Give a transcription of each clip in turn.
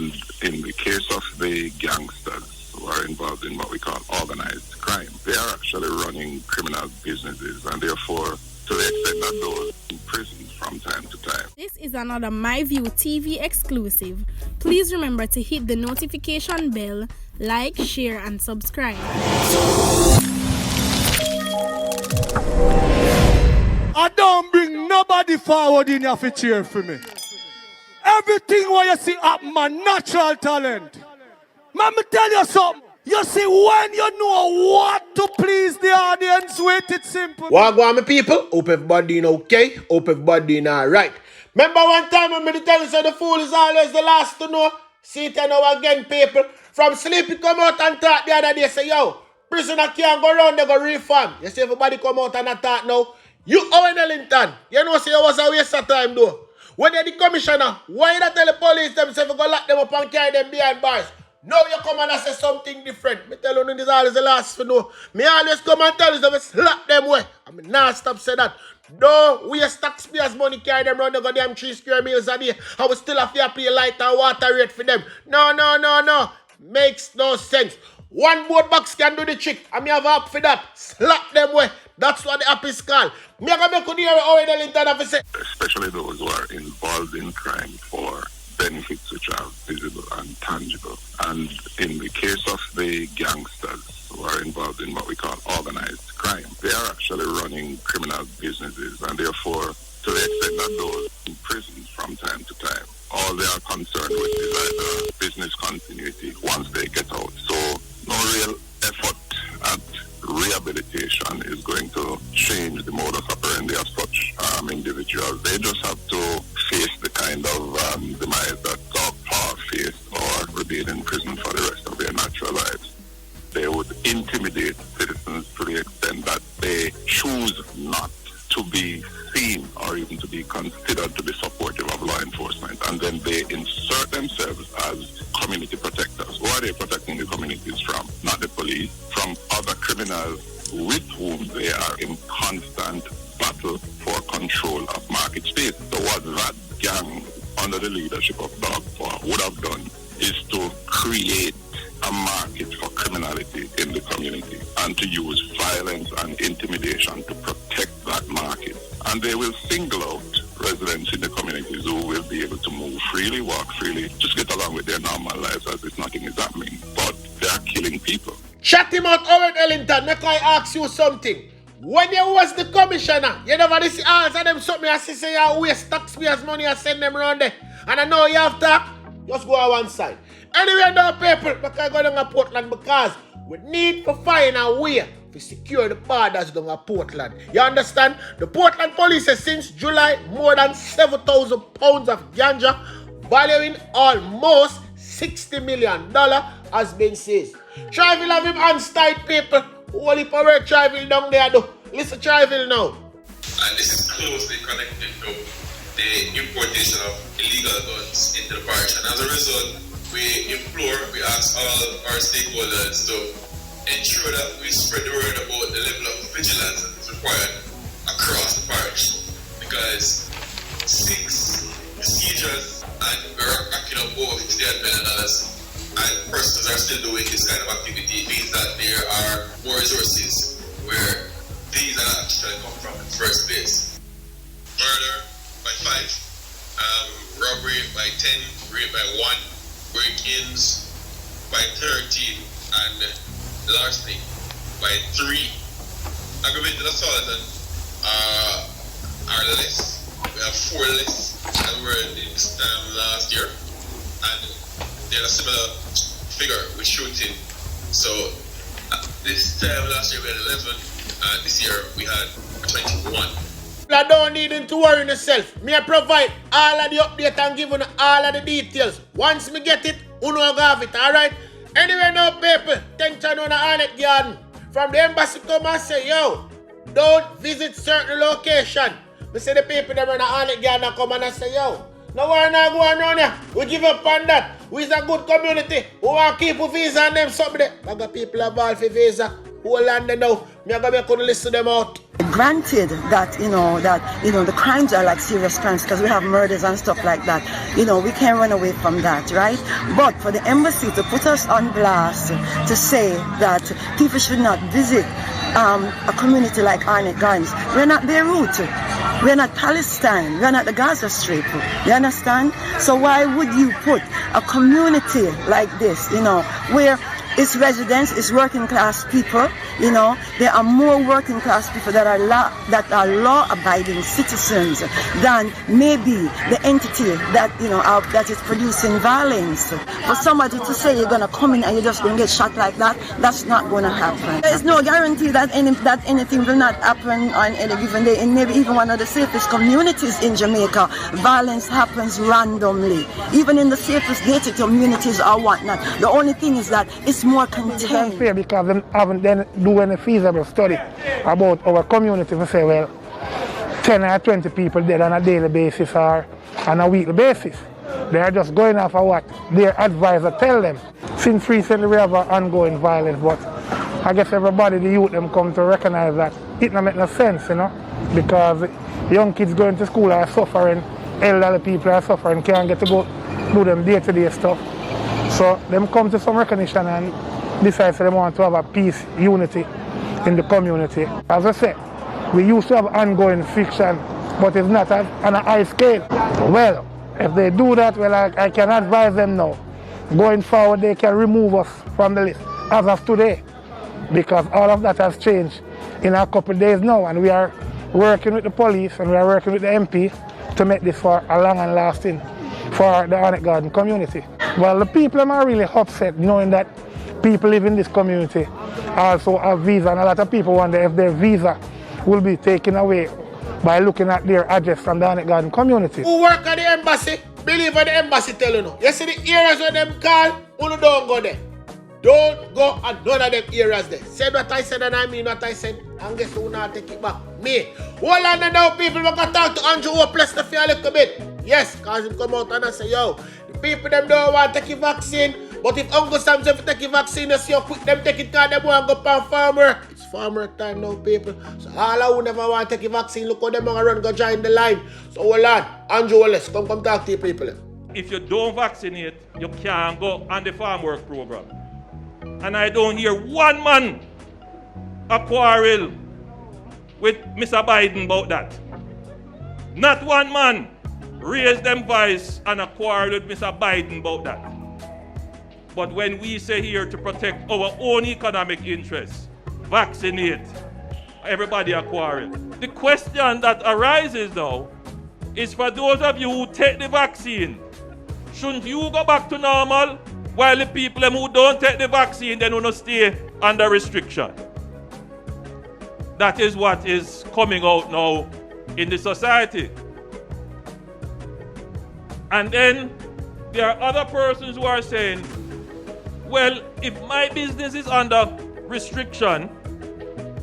And in the case of the gangsters who are involved in what we call organized crime, they are actually running criminal businesses, and therefore, to the extent that those in prison from time to time. This is another MyView TV exclusive. Please remember to hit the notification bell, like, share, and subscribe. I don't bring nobody forward in here to cheer for me. Everything what you see up, my natural talent. Let me tell you something. You see, when you know what to please the audience with, it's simple. What go on, my people? Hope everybody in okay. Hope everybody in alright. Remember one time when me tell you so the fool is always the last to know? See it now again, people. From sleep, you come out and talk the other day, say, yo, prisoner can't go around, they go reform. You see everybody come out and attack now. You Owen Ellington, you know, say you was a waste of time though. When they the commissioner, why you not tell the police themselves to go lock them up and carry them behind bars? Now you come and say something different. Me tell you, this is always the last for no. Me always come and tell you to slap them way. I mean, nah, stop say that. No, we taxpayers money carry them around the goddamn 3 square meals a day. I will still have to pay light and water rate for them. No. Makes no sense. One boat box can do the trick. And me have a app for that. Slap them way. That's what the app is called. Me have to hear Owen Ellington have to say. Especially those who are involved in crime for benefits which are visible and tangible. And in the case of the gangsters who are involved in what we call organized crime, they are actually running criminal businesses, and therefore, to the extent that those in prison from time to time, all they are concerned with is either business continuity once they get out. So no real effort at rehabilitation is going to change the modus operandi of such individuals. They just have to face the kind of demise that Dog Paw faced or remain in prison for the rest of their natural lives. They would intimidate citizens to the extent that they choose not to be seen or even to be considered to be supportive of law enforcement, and then they insert themselves as community protectors. Who are they protecting the communities from? Not the police, from other criminals with whom they are in constant battle for control of market space. So what that gang under the leadership of Dog Paw would have done is to create a market for criminality in the community and to use violence and intimidation to protect that market. And they will single out residents in the communities who will be able to move freely, walk freely, just get along with their normal lives as if nothing is happening. But they are killing people. Shut him out, Owen Ellington. Make I ask you something. When you was the commissioner, you never see all of them something and say you waste taxpayers money and send them around there. And I know you have to just go on one side. Anyway, now people, because I go down to Portland because we need to find a way to secure the borders down to Portland. You understand? The Portland police says since July, more than 7,000 pounds of ganja, valuing almost $60 million, has been seized. Triville have him hands tight, people. Holy power Triville down there, though. Listen, Triville now. And this is closely connected to the importation of illegal guns into the parish. And as a result, we ask all our stakeholders to ensure that we spread the word about the level of vigilance that is required across the parish. Because 6 procedures and we're racking up over $58 million and persons are still doing this kind of activity, means that there are more resources where these are actually come from in the first place. Murder by 5, robbery by 10, rape by 1, break-ins by 13, and larceny by 3. Aggravated assault are less. We have 4 less than we were this time last year, and they're a similar figure with shooting. So this time last year we had 11, and this year we had 21. I don't need him to worry yourself. Me I provide all of the update and give you all of the details. Once me get it, you know I have it, alright? Anyway now people, attention on the Arnett garden. From the embassy come and say, yo, don't visit certain location. Me say the people that run the Arnett garden come and say, yo, no worry not going around here. We give up on that. We is a good community. We want to keep a visa and them something there. I got people involved for visa. Whole land now. Me I got to listen them out. granted that, the crimes are like serious crimes because we have murders and stuff like that. We can't run away from that, right? But for the embassy to put us on blast, to say that people should not visit a community like Arnett Gardens. We're not Beirut. We're not Palestine. We're not the Gaza Strip. You understand? So why would you put a community like this, where it's residents, it's working class people, there are more working class people that are law-abiding citizens than maybe the entity that, that is producing violence. For somebody to say you're going to come in and you're just going to get shot like that, that's not going to happen. There's no guarantee that anything will not happen on any given day. In maybe even one of the safest communities in Jamaica, violence happens randomly. Even in the safest gated communities or whatnot. The only thing is that it's more contained. Because they haven't then do any feasible study about our community. We say, well, 10 or 20 people dead on a daily basis or on a weekly basis. They are just going off of what their advisor tell them. Since recently we have ongoing violence, but I guess everybody, the youth, them come to recognize that it don't make no sense, because young kids going to school are suffering, elderly people are suffering, can't get to go do them day-to-day stuff. So them come to some recognition and decide they want to have a peace, unity in the community. As I said, we used to have ongoing fiction, but it's not on a high scale. Well, if they do that, well, I can advise them now. Going forward, they can remove us from the list as of today, because all of that has changed in a couple of days now, and we are working with the police and we are working with the MP to make this for a long and lasting for the Arnett Garden community. Well, the people are really upset knowing that people live in this community also have visa, and a lot of people wonder if their visa will be taken away by looking at their address from the Arnett Garden community. Who work at the embassy, believe what the embassy tell you. You see the areas where them call, you don't go there. Don't go at none of them areas there. Said what I said and I mean what I said. And guess who not take it back? Me. Hold on now, people, we're going to talk to Andrew Hopeless to feel a little bit. Yes, because him come out and I say, yo, the people them don't want to take a vaccine. But if Uncle Sam says take a vaccine, you see how quick them take it because they want to go for farmer. It's farmer time now, people. So all who never want to take a vaccine, look how them going to run, go join the line. So hold on, Andrew Hopeless, come talk to you people. If you don't vaccinate, you can't go on the farm work program. And I don't hear one man a quarrel with Mr. Biden about that. Not one man raised them voice and a quarrel with Mr. Biden about that. But when we say here to protect our own economic interests, vaccinate, everybody a quarrel. The question that arises now is for those of you who take the vaccine, shouldn't you go back to normal while the people who don't take the vaccine then will not stay under restriction? That is what is coming out now in the society. And then there are other persons who are saying, well, if my business is under restriction,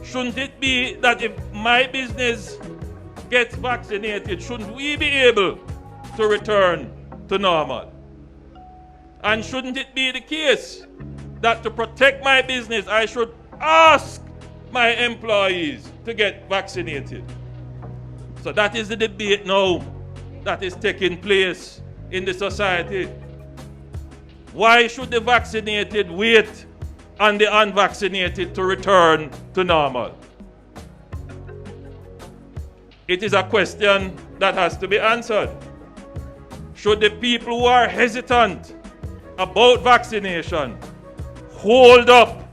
shouldn't it be that if my business gets vaccinated, shouldn't we be able to return to normal? And shouldn't it be the case that to protect my business, I should ask my employees to get vaccinated? So that is the debate now that is taking place in the society. Why should the vaccinated wait on the unvaccinated to return to normal? It is a question that has to be answered. Should the people who are hesitant about vaccination hold up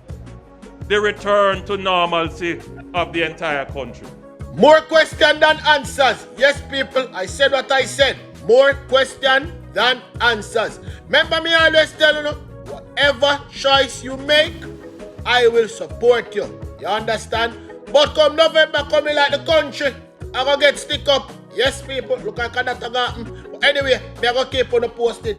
the return to normalcy of the entire country? More question than answers. Yes, people, I said what I said. More question than answers. Remember me always telling you, whatever choice you make, I will support you. You understand? But come November, coming like the country, I'm going to get stick up. Yes, people, look at that. But anyway, I'm going to keep on posted.